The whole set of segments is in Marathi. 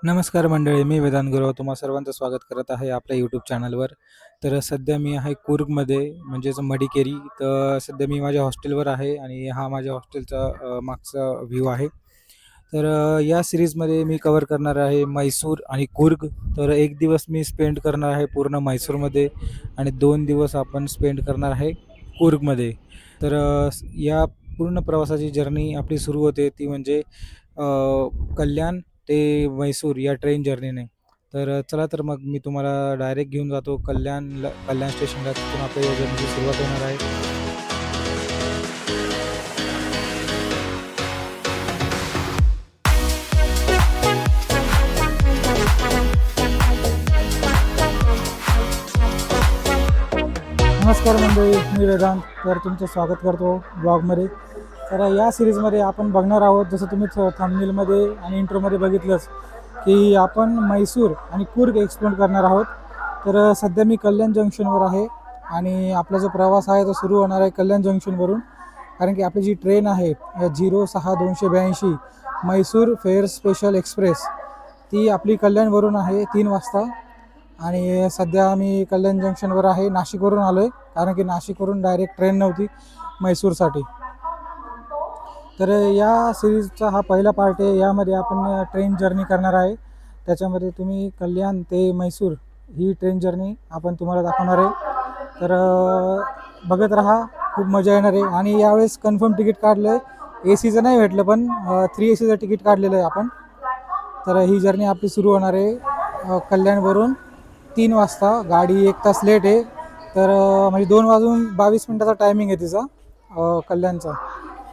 नमस्कार मंडळी, मी वेदांत गुरव तुम्हा सर्वांचं स्वागत करत आहे आपल्या यूट्यूब चॅनलवर. तर सध्या मी आहे कूर्गमध्ये म्हणजेच मडिकेरी. तर सध्या मी माझ्या हॉस्टेलवर आहे आणि हा माझ्या हॉस्टेलचा मागचा व्ह्यू आहे. तर या सिरीजमध्ये मी कव्हर करणार आहे म्हैसूर आणि कूर्ग. तर एक दिवस मी स्पेंड करणार आहे पूर्ण म्हैसूरमध्ये आणि 2 दिवस आपण स्पेंड करणार आहे कूर्गमध्ये. तर या पूर्ण प्रवासाची जर्नी आपली सुरू होते ती म्हणजे कल्याण ते म्हैसूर या ट्रेन जर्नीने. तर चला तर मग मी तुम्हाला डायरेक्ट घेऊन जातो कल्याण स्टेशनला. तिथून आपल्या या जर्नीची सुरुवात होणार आहे. नमस्कार मंडळी, मी वेदांत. तर तुमचं स्वागत करतो ब्लॉगमध्ये. तर या सिरीजमध्ये आपण बघणार आहोत, जसं तुम्ही थंबनेलमध्ये आणि इंट्रोमध्ये बघितलंच, की आपण म्हैसूर आणि कूर्ग एक्सप्लोर करणार आहोत. तर सध्या मी कल्याण जंक्शनवर आहे आणि आपला जो प्रवास आहे तो सुरू होणार आहे कल्याण जंक्शनवरून. कारण की आपली जी ट्रेन आहे 06-282 म्हैसूर फेअर स्पेशल एक्सप्रेस, ती आपली कल्याणवरून आहे 3 वाजता. आणि सध्या आम्ही कल्याण जंक्शनवर आहे. नाशिकवरून आलो आहे, कारण की नाशिकवरून डायरेक्ट ट्रेन नव्हती म्हैसूरसाठी. तर या सिरीजचा हा पहिला पार्ट आहे. यामध्ये आपण ट्रेन जर्नी करणार आहे. त्याच्यामध्ये तुम्ही कल्याण ते म्हैसूर ही ट्रेन जर्नी आपण तुम्हाला दाखवणार आहे. तर बघत राहा, खूप मजा येणार आहे. आणि यावेळेस कन्फर्म तिकीट काढलं आहे, ACचं नाही भेटलं पण 3AC तिकीट काढलेलं आहे आपण. तर ही जर्नी आपली सुरू होणार आहे कल्याणवरून 3 वाजता. गाडी 1 तास लेट आहे. तर म्हणजे 2:22 टायमिंग आहे तिचा कल्याणचा.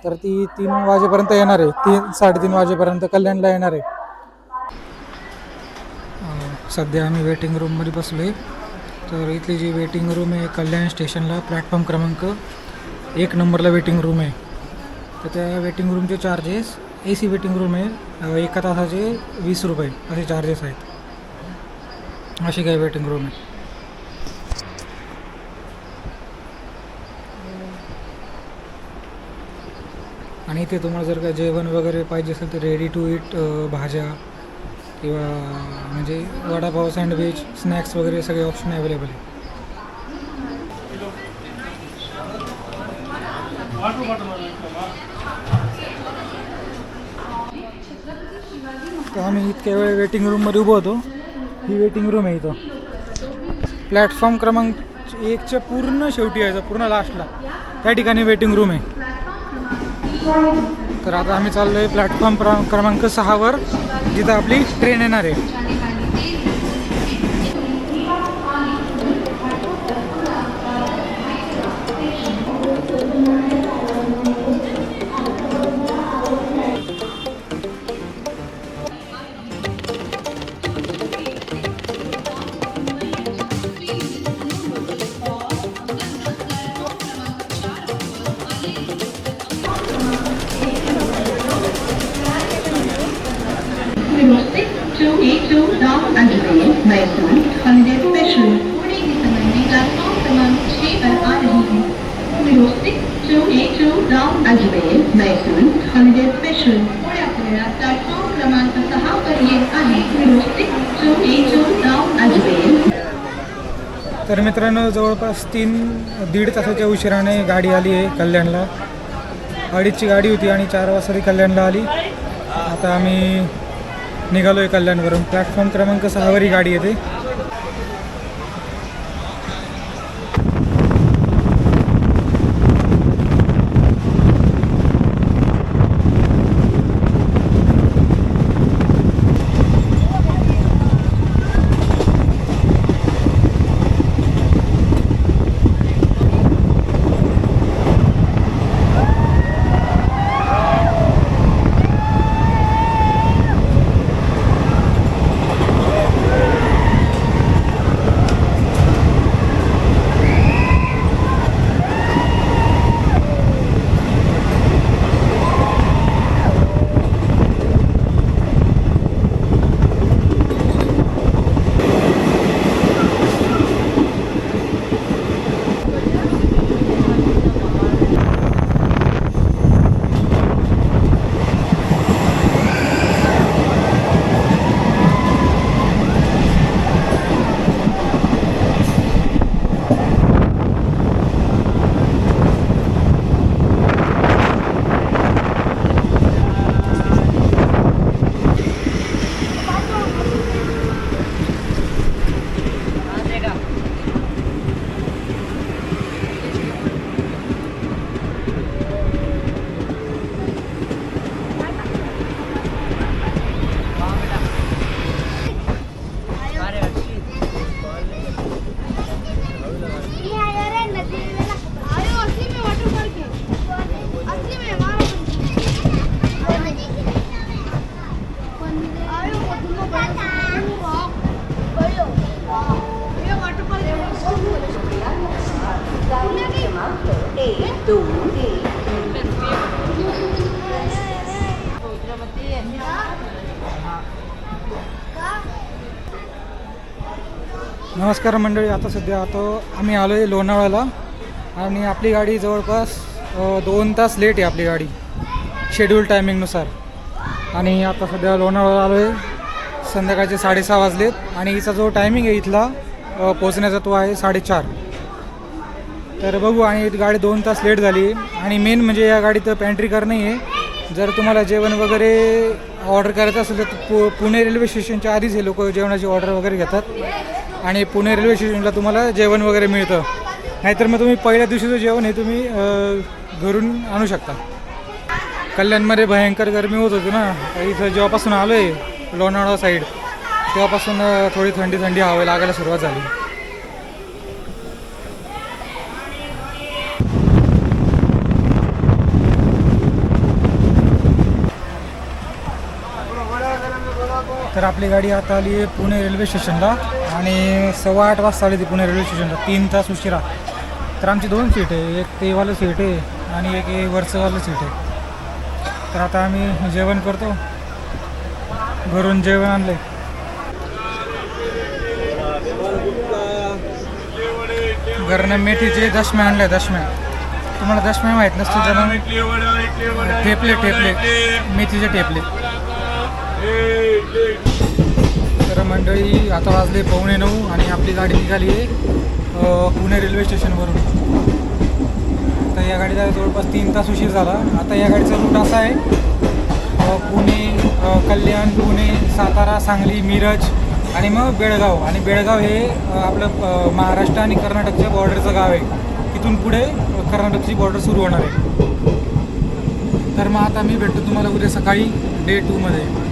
तर ती 3 वाजेपर्यंत येणार आहे. 3-3:30 वाजेपर्यंत कल्याणला येणार आहे. सध्या आम्ही वेटिंग रूममध्ये बसलो आहे. तर इथली जी वेटिंग रूम आहे कल्याण स्टेशनला प्लॅटफॉर्म क्रमांक 1 नंबरला वेटिंग रूम आहे. तर त्या वेटिंग रूमचे चार्जेस, AC वेटिंग रूम आहे, 1 तासाचे 20 रुपये असे चार्जेस आहेत. अशी काय वेटिंग रूम आहे. आणि इथे तुम्हाला जर का जेवण वगैरे पाहिजे असेल तर रेडी टू इट भाज्या किंवा म्हणजे वडापाव, सँडविच, स्नॅक्स वगैरे सगळे ऑप्शन अवेलेबल आहे. तर आम्ही इतक्या वेळ वेटिंग रूममध्ये उभं होतो. ही वेटिंग रूम आहे इथं, प्लॅटफॉर्म क्रमांक 1च्या पूर्ण शेवटी आहे, पूर्ण लास्टला त्या ठिकाणी वेटिंग रूम आहे. तर आता आम्ही चाललो आहे प्लॅटफॉर्म क्रमांक 6वर, जिथं आपली ट्रेन येणार आहे. मैसूर हॉलिडे स्पेशल पुणे की समय में प्लेटफॉर्म क्रमांक 6 पर आ रही है. 282 down Ajmer Mysore holiday special पुढे आपल्याला प्लॅटफॉर्म क्रमांक 6 पर येत आहे. 282 डाउन अजमेर. तर मित्रांनो, जवळपास 3-1.5 तासाच्या उशिराने गाडी आली आहे कल्याणला. 2:30ची गाडी होती आणि 4 वाजता ती कल्याणला आली. आता आम्ही निघालो आहे कल्याणवरून. प्लॅटफॉर्म क्रमांक 6वर ही गाडी येते. नमस्कार मंडळी, आता सध्या आम्ही आलो आहे लोणावळ्याला आणि आपली गाडी जवळपास 2 तास लेट आहे आपली गाडी शेड्यूल टायमिंगनुसार. आणि आता सध्या लोणावळ्याला आलो आहे, संध्याकाळचे 6:30 वाजलेत आणि हिचा जो टायमिंग आहे इथला पोचण्याचा तो आहे 4:30. तर बघू, आणि गाडी 2 तास लेट झाली. आणि मेन म्हणजे या गाडीत पॅन्ट्री कार नाही आहे. जर तुम्हाला जेवण वगैरे ऑर्डर करायचं असेल तर पुणे रेल्वे स्टेशनच्या आधीच हे लोक जेवणाची ऑर्डर वगैरे घेतात आणि पुणे रेल्वे स्टेशनला तुम्हाला जेवण वगैरे मिळतं. नाहीतर मग तुम्ही पहिल्या दिवशीचं जेवण हे तुम्ही घरून आणू शकता. कल्याणमध्ये भयंकर गरमी होत होती ना, इथं जेव्हापासून आलो आहे लोणावळा साईड तेव्हापासून थोडी थंडी थंडी हवा लागायला सुरुवात झाली. तर आपली गाडी आता आली आहे पुणे रेल्वे स्टेशनला आणि 8:15 वाजता आली ती पुणे रेल्वे स्टेशनला, 3 तास उशिरा. तर आमची 2 सीट आहे, एक तेवालं सीट आहे आणि एक वरचंवालं सीट आहे. तर आता आम्ही जेवण करतो, घरून जेवण आणले. घरनं मेथीचे दशम्या आणले. दशम्या तुम्हाला दशम्या माहीत नसतील तर मग ठेपले मेथीचे ठेपले. तर मंडळी आता वाजले 8:45 आणि आपली गाडी निघाली आहे पुणे रेल्वे स्टेशनवरून. तर या गाडीला जवळपास 3 तास उशीर झाला. आता या गाडीचा रूट असा आहे पुणे, कल्याण, पुणे, सातारा, सांगली, मिरज आणि मग बेळगाव. आणि बेळगाव हे आपलं महाराष्ट्र आणि कर्नाटकच्या बॉर्डरचं गाव आहे. तिथून पुढे कर्नाटकची बॉर्डर सुरू होणार आहे. तर मग आता मी भेटतो तुम्हाला उद्या सकाळी डे 2 मध्ये.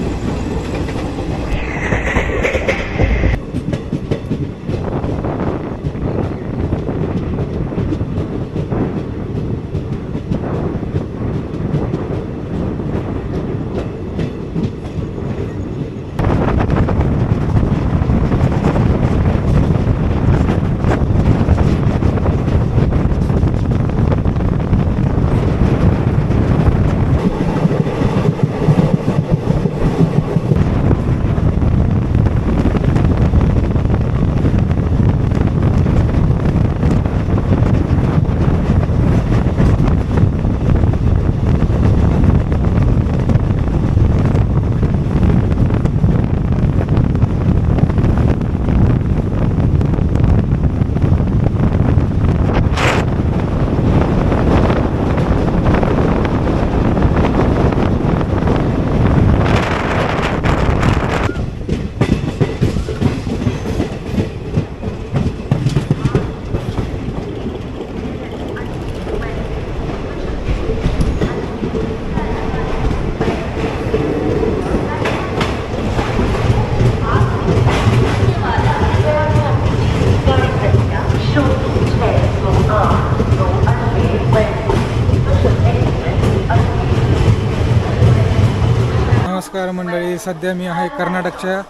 नमस्कार मंडळी, सध्या मी आहे कर्नाटकच्या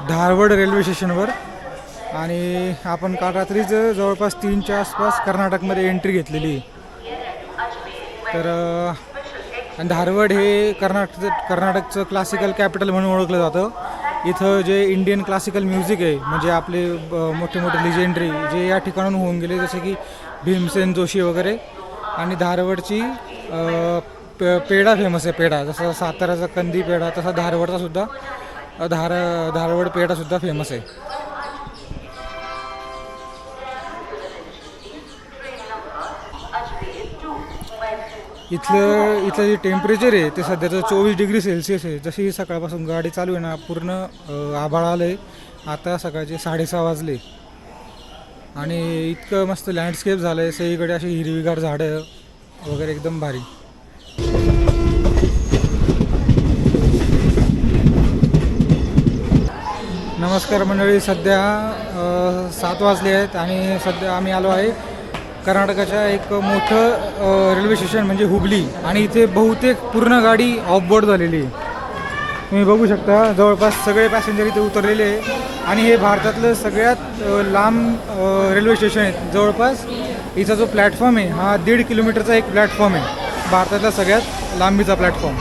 धारवड रेल्वे स्टेशनवर आणि आपण काल रात्रीच जवळपास 3च्या आसपास कर्नाटकमध्ये एंट्री घेतलेली. तर धारवड हे कर्नाटकचं क्लासिकल कॅपिटल म्हणून ओळखलं जातं. इथं जे इंडियन क्लासिकल म्युझिक आहे, म्हणजे आपले मोठे मोठे लिजेंडरी जे या ठिकाणून होऊन गेले, जसे की भीमसेन जोशी वगैरे. आणि धारवडची पेढा फेमस आहे. पेढा जसा साताऱ्याचा कंदी पेढा तसा धारवडचा सुद्धा धारवड पेढासुद्धा फेमस आहे. इथलं जे टेम्परेचर आहे ते सध्याचं 24 डिग्री सेल्सिअस आहे. जशी सकाळपासून गाडी चालू आहे ना, पूर्ण आभाळ आलं आहे. आता सकाळचे 6:30 वाजले आणि इतकं मस्त लँडस्केप झालं आहे. सगळीकडे अशी हिरवीगार झाडं वगैरे, एकदम भारी. नमस्कार मंडळी, सध्या 7 वाजले आहेत आणि सध्या आम्ही आलो आहे कर्नाटकाच्या एक मोठं रेल्वे स्टेशन म्हणजे हुबली. आणि इथे बहुतेक पूर्ण गाडी ऑफबोर्ड झालेली आहे. तुम्ही बघू शकता जवळपास सगळे पॅसेंजर इथे उतरलेले आहे. आणि हे भारतातलं सगळ्यात लांब रेल्वे स्टेशन आहे. जवळपास इथं जो प्लॅटफॉर्म आहे हा 1.5 किलोमीटरचा एक प्लॅटफॉर्म आहे, भारतातला सगळ्यात लांबीचा प्लॅटफॉर्म.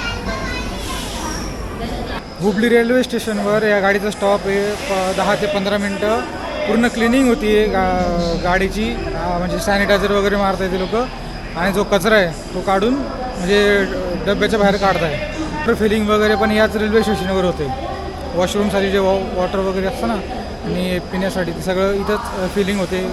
हुबली रेल्वे स्टेशनवर या गाडीचा स्टॉप आहे. 10 ते 15 मिनटं पूर्ण क्लिनिंग होती गाडीची, म्हणजे सॅनिटायझर वगैरे मारता येते लोक, आणि जो कचरा आहे तो काढून म्हणजे डब्याच्या बाहेर काढत आहे. तर फिलिंग वगैरे पण याच रेल्वे स्टेशनवर होते. वॉशरूमसाठी जे वॉटर वगैरे असतं ना आणि पिण्यासाठी ते सगळं इथंच फिलिंग होते.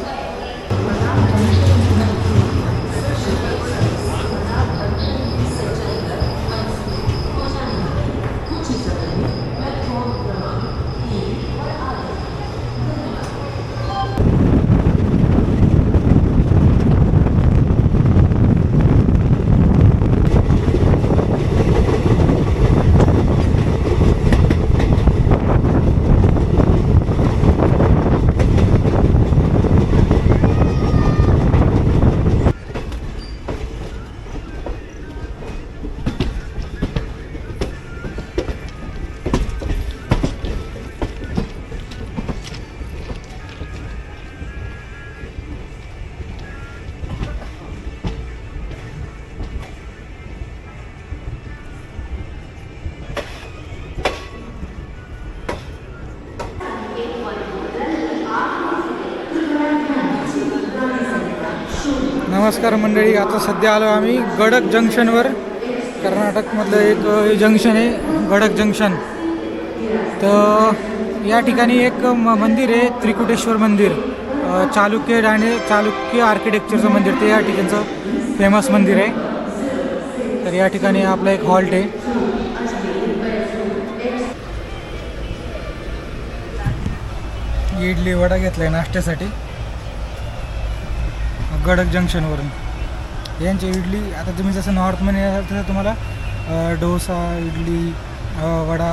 नमस्कार मंडळी, आता सध्या आलो आम्ही गडक जंक्शनवर. कर्नाटकमधलं एक जंक्शन आहे गडक जंक्शन. तर या ठिकाणी एक मंदिर आहे, त्रिकुटेश्वर मंदिर. चालुक्य आर्किटेक्चरचं मंदिर, ते या ठिकाणचं फेमस मंदिर आहे. तर या ठिकाणी आपला एक हॉल्ट आहे. इडली वडा घेतला आहे नाश्त्यासाठी गडक जंक्शनवरून. यांची इडली, आता तुम्ही जसं नॉर्थमध्ये याल तसं तुम्हाला डोसा, इडली, वडा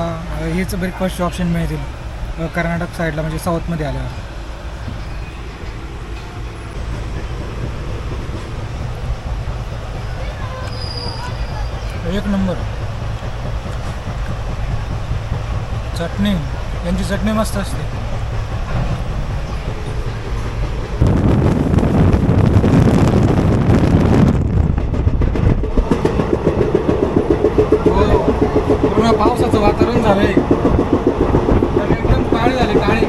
हेच ब्रेकफास्टचे ऑप्शन मिळतील कर्नाटक साईडला, म्हणजे साऊथमध्ये आल्यावर. एक नंबर चटणी, यांची चटणी मस्त असते. पूर्ण पावसाचं वातावरण झालंय, एकदम काळे झाले, काळे.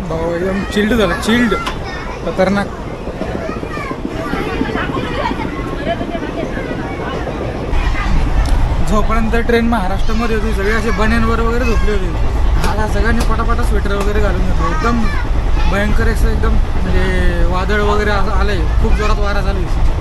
भाऊ एकदम चिल्ड झालं, चिल्ड, खतरनाक. जोपर्यंत ट्रेन महाराष्ट्रामध्ये होती सगळे असे बन्यांवर वगैरे झोपले होते. आता सगळ्यांनी पटापटा स्वेटर वगैरे घालून घेतलं. एकदम भयंकर असं एकदम म्हणजे वादळ वगैरे असं आलं आहे, खूप जोरात वारा चालू आहे.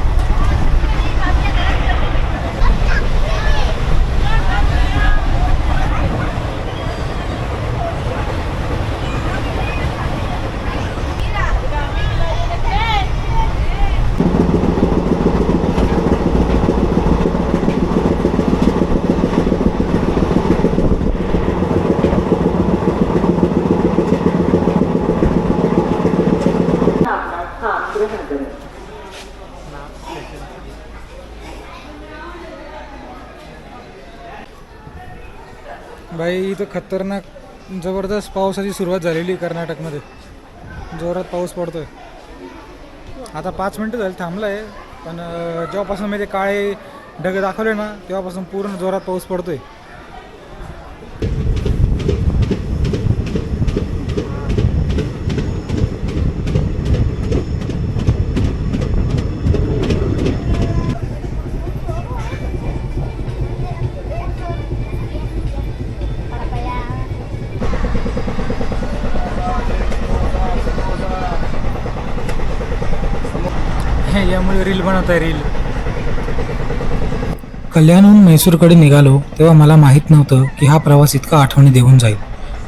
बाई इथं खतरनाक जबरदस्त पावसाची सुरुवात झालेली कर्नाटकमध्ये. जोरात पाऊस पडतोय. आता 5 मिनटं झाली थांबला आहे, पण जेव्हापासून मी ते काळे ढग दाखवले ना तेव्हापासून पूर्ण जोरात पाऊस पडतोय. यामुळे रील बनवत आहे, रील. कल्याणहून म्हैसूरकडे निघालो तेव्हा मला माहीत नव्हतं की हा प्रवास इतका आठवणी देऊन जाईल.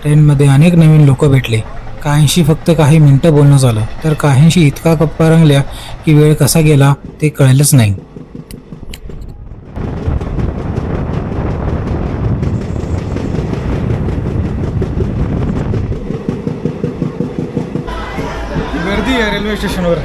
ट्रेनमध्ये अनेक नवीन लोक भेटले. काहींशी फक्त काही मिनटं बोलणं झालं, तर काहींशी इतका गप्पा रंगल्या की वेळ कसा गेला ते कळलंच नाही. गर्दी आहे रेल्वे स्टेशनवर.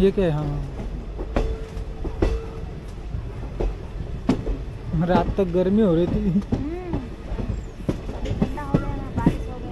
ये क्या है? हाँ, रात तक गर्मी हो रही थी। ठंडा हो गया ना, बारिश हो गया।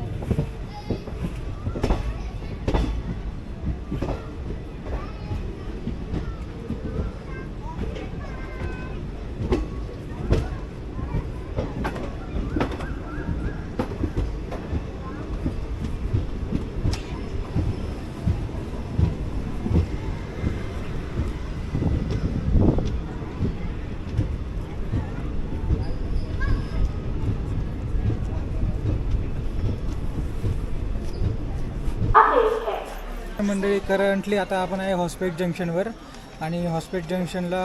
मंडळी, करंटली आता आपण आहे हॉस्पेट जंक्शनवर आणि हॉस्पेट जंक्शनला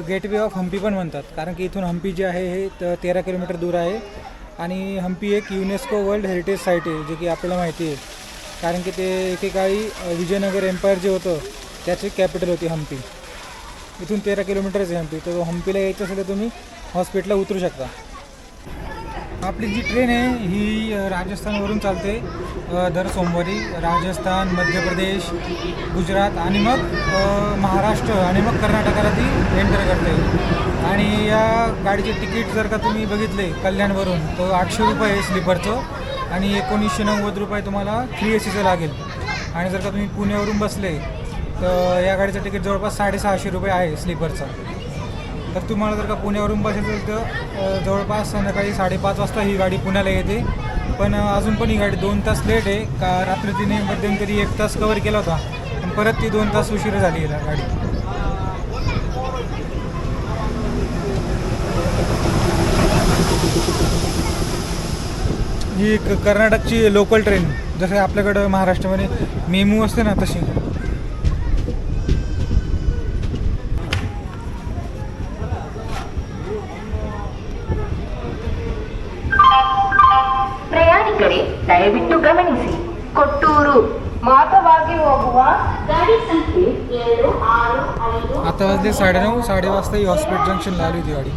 गेटवे ऑफ हम्पी पण म्हणतात, कारण की इथून हम्पी जे आहे हे 13 किलोमीटर दूर आहे आणि हम्पी एक युनेस्को वर्ल्ड हेरिटेज साईट आहे, जे की आपल्याला माहिती आहे, कारण की ते एकेकाळी विजयनगर एम्पायर जे होतं त्याची कॅपिटल होती हम्पी. इथून 13 किलोमीटरच आहे हम्पी, तर हम्पीला यायचं असेल तर तुम्ही हॉस्पिटलला उतरू शकता. आपली जी ट्रेन आहे ही राजस्थानवरून चालते दर सोमवारी. राजस्थान, मध्य प्रदेश, गुजरात आणि मग महाराष्ट्र आणि मग कर्नाटकाला ती एंटर करते. आणि या गाडीचे तिकीट जर का तुम्ही बघितले कल्याणवरून तर 800 रुपये आहे स्लीपरचं आणि 1990 रुपये तुम्हाला 3 ACचं लागेल. आणि जर का तुम्ही पुण्यावरून बसले तर या गाडीचं तिकीट जवळपास 650 रुपये आहे स्लीपरचं. तर तुम्हाला जर का पुण्यावरून बसायचं तर जवळपास संध्याकाळी 5:30 वाजता ही गाडी पुण्याला येते. पण अजून पण ही गाडी 2 तास लेट आहे, का रात्री तिने मध्यंतरी 1 तास कवर केला होता पण परत ती 2 तास उशीर झाली आहे गाडी. ही कर्नाटकची लोकल ट्रेन, जसं आपल्याकडं महाराष्ट्रामध्ये मेमू असते ना तशी. ಪ್ರಯಾಣಿಕರೇ ದಯವಿಟ್ಟು ಗಮನಿಸಿ, ಕೊಟ್ಟೂರು ಮಾರ್ಗವಾಗಿ ಹೋಗುವ ಗಾಡಿ ಸಂಖ್ಯೆ 765 आता वाजले 9:30, 9:30 वाजता ही हॉस्पिटल जंक्शनला आली होती गाडी.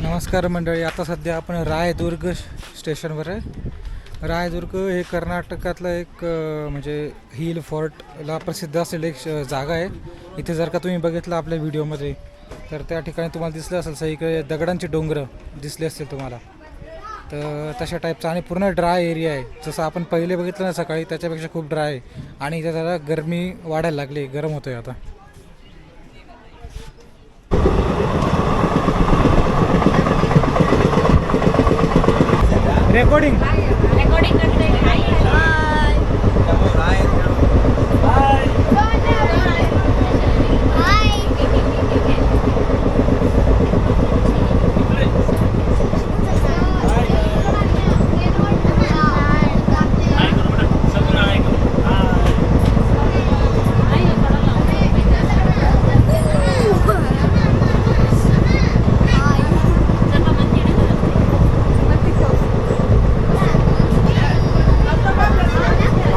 नमस्कार मंडळी, आता सध्या आपण रायदुर्ग स्टेशनवर आहे. रायदुर्ग हे कर्नाटकातलं एक म्हणजे हिल फोर्टला प्रसिद्ध असलेलं एक जागा आहे. इथे जर का तुम्ही बघितलं आपल्या व्हिडिओमध्ये तर त्या ठिकाणी तुम्हाला दिसलं असेल सगळीकडे दगडांची डोंगरं दिसली असतील तुम्हाला. तर तशा टाईपचा आणि पूर्ण ड्राय एरिया आहे. जसं आपण पहिले बघितलं ना सकाळी त्याच्यापेक्षा खूप ड्राय आहे आणि इथे जरा गरमी वाढायला लागली, गरम होतोय आता. रेकॉर्डिंग रेकॉर्डिंग करते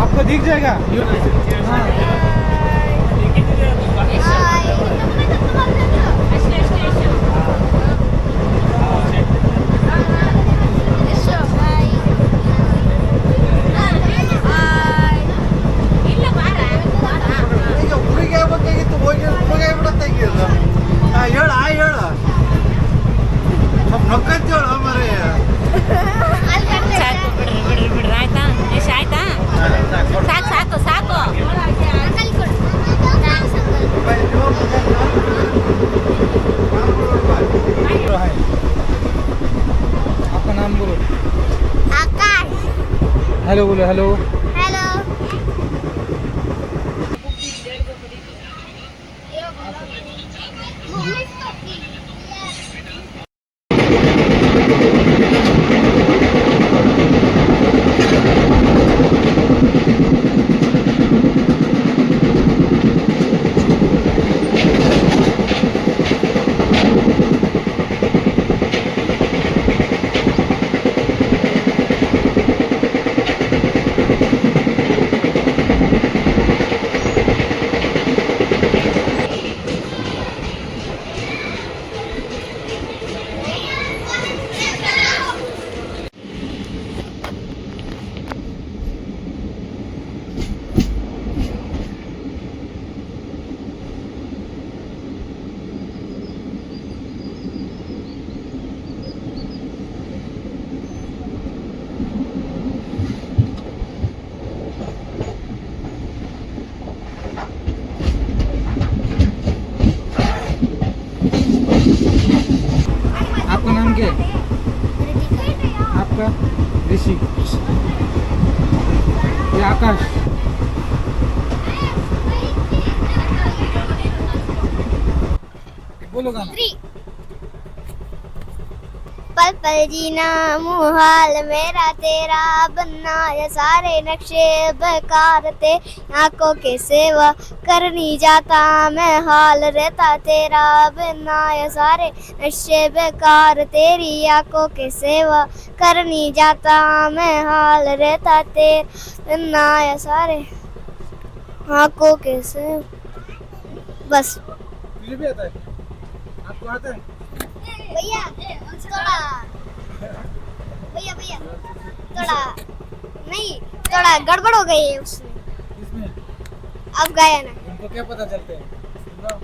आपको दिख जाएगा. ಸಾಕು ಸಾಕು आपका नाम बोलो. आकाश. हेलो बोलो. हेलो. हेलो. आपका नाम क्या है? आपका? ऋषि. ये आकाश. बोलो गाना. पल पल जीना मुहाल मेरा तेरा बनना ये सारे नक्शे बेकार थे आंखों के सेवा करनी जाता मैं हाल रहता तेरा बनना ये सारे नक्शे बेकार तेरी आंखों के सेवा करनी जाता मैं हाल रहता तेरा बनना ये सारे आंखों के सेवा. बस तुझे भी आता है? आपको आता है? भैया थोड़ा भैया भैया थोड़ा नहीं थोड़ा गड़बड़ हो गई है उसमें. इसमें अब गाया ना. उनको क्या पता चलते हैं? सुनाओ.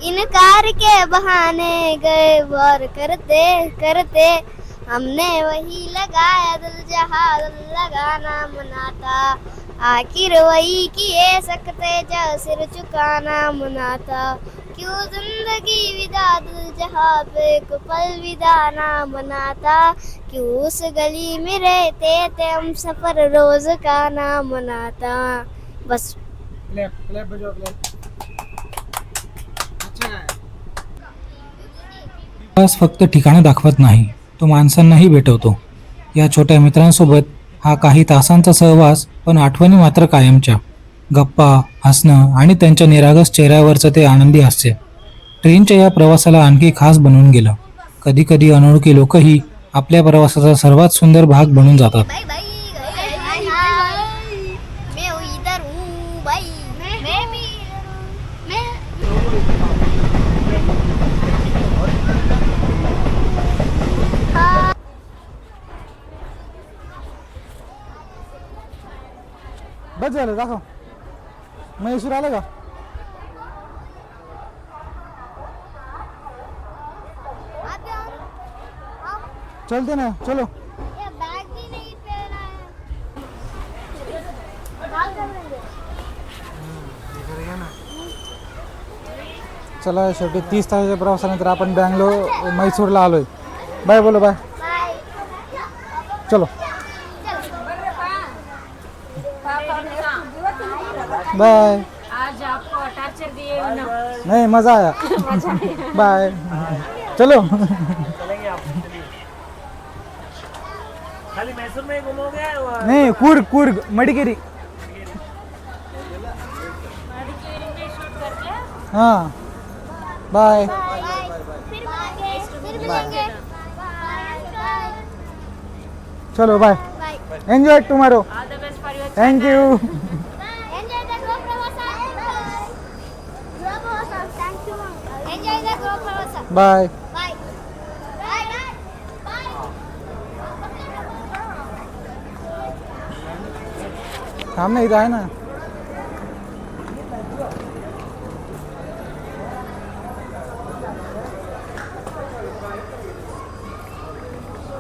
इनकार के बहाने गए वार करते करते हमने वही लगाया दिल जहाँ दिल लगाना मनाता आखिर वही किए सकते जो सिर चुकाना मनाता क्यों जिंदगी विदा दिल जहाँ पे को पल विदा ना मनाता क्यों उस गली में रहते थे हम सफर रोज का ना मनाता. बस क्लैप क्लैप बजाओ क्लैप. अच्छा है. बस फक्त ठिकाणं दाखवत नाही, तो माणसांनाही भेटवतो. या छोट्या मित्रांसोबत हा काही तासांचा सहवास, पण आठवणी मात्र कायमच्या. गप्पा, हसणं आणि त्यांच्या निरागस चेहऱ्यावरचं ते आनंदी हास्य ट्रेनच्या या प्रवासाला आणखी खास बनवून गेलं. कधी कधी अनोळखी लोकही आपल्या प्रवासाचा सर्वात सुंदर भाग बनून जातात. बाय बाय हाय हाय मैं इधर हूँ भाई मैं भी मैं बस झालं दाखव. महेश्वर आलं का? आप चलते ना, चलो. ये बैग भी नहीं पहना है. बाल कर देंगे. चला शेवटी 30 तासाच्या प्रवासानंतर आपण बँगलोर मैसूरला आलोय. बाय बोलो बाय. बाय. चलो बाय. आज आपको टार्चर दिए हो ना. नहीं मज़ा आया. बाय. चलो. चलेंगे आप चलिए. खाली मैसूर में ही घूमोगे नहीं कूर्ग कूर्ग मडिकेरी. हाँ बाय. फिर मिलेंगे. बाय. चलो bye. Bye. Enjoy tomorrow. All the best for your thank you. Enjoy the Gro Pravasa. Gro Pravasa. Thank you, mom. Enjoy the Gro Pravasa. Bye. Bye. Bye. Bye. थांब ना, इथं आहे ना.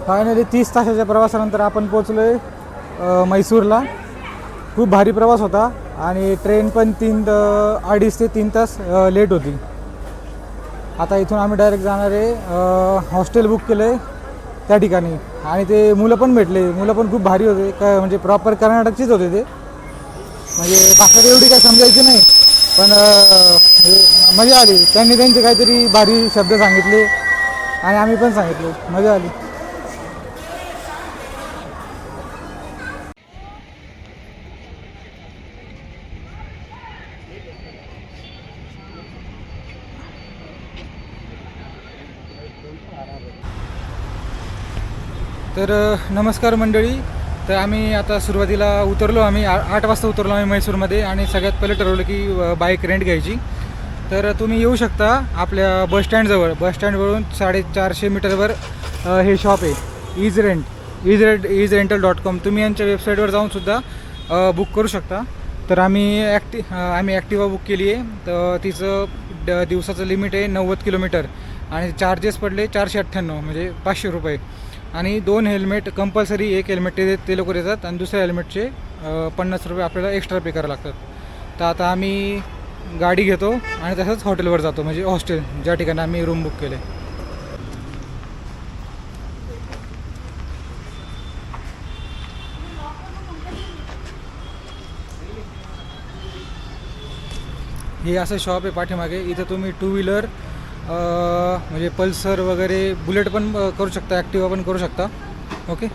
फायनली 30 तासाच्या प्रवासानंतर आपण पोचलोय मैसूरला. खूप भारी प्रवास होता आणि ट्रेन पण 2.5 ते 3 तास लेट होती. आता इथून आम्ही डायरेक्ट जाणार आहे. हॉस्टेल बुक केलं आहे त्या ठिकाणी आणि ते मुलं पण भेटले. मुलं पण खूप भारी होते. काय म्हणजे प्रॉपर कर्नाटकचीच होते ते. म्हणजे भाषा एवढी काय समजायची नाही पण म्हणजे मजा आली. त्यांनी त्यांचे काहीतरी भारी शब्द सांगितले आणि आम्ही पण सांगितले. मजा आली. तर नमस्कार मंडळी. तर आम्ही आता सुरुवातीला उतरलो. आम्ही 8 वाजता उतरलो आम्ही मैसूरमध्ये आणि सगळ्यात पहिले ठरवलं की बाईक रेंट घ्यायची. तर तुम्ही येऊ शकता आपल्या बसस्टँडजवळ. बसस्टँडवरून 450 मीटरवर हे शॉप आहे इज रेंटल.com. तुम्ही यांच्या वेबसाईटवर जाऊनसुद्धा बुक करू शकता. तर आम्ही ॲक्टिवा बुक केली आहे. तर तिचं दिवसाचं लिमिट आहे 90 किलोमीटर आणि चार्जेस पडले 498 म्हणजे 500 रुपये. आणि 2 हेल्मेट कंपल्सरी. एक हेल्मेट ते लोक देतात आणि दुसऱ्या हेल्मेटचे 50 रुपये आपल्याला एक्स्ट्रा पे करावे लागतात. तर आता आम्ही गाडी घेतो आणि तसंच हॉटेलवर जातो म्हणजे हॉस्टेल ज्या ठिकाणी आम्ही रूम बुक केले. हे असं शॉप आहे पाठीमागे. इथं तुम्ही 2 व्हीलर म्हणजे पल्सर वगैरे बुलेट पण करू शकता, ॲक्टिवा पण करू शकता. ओके.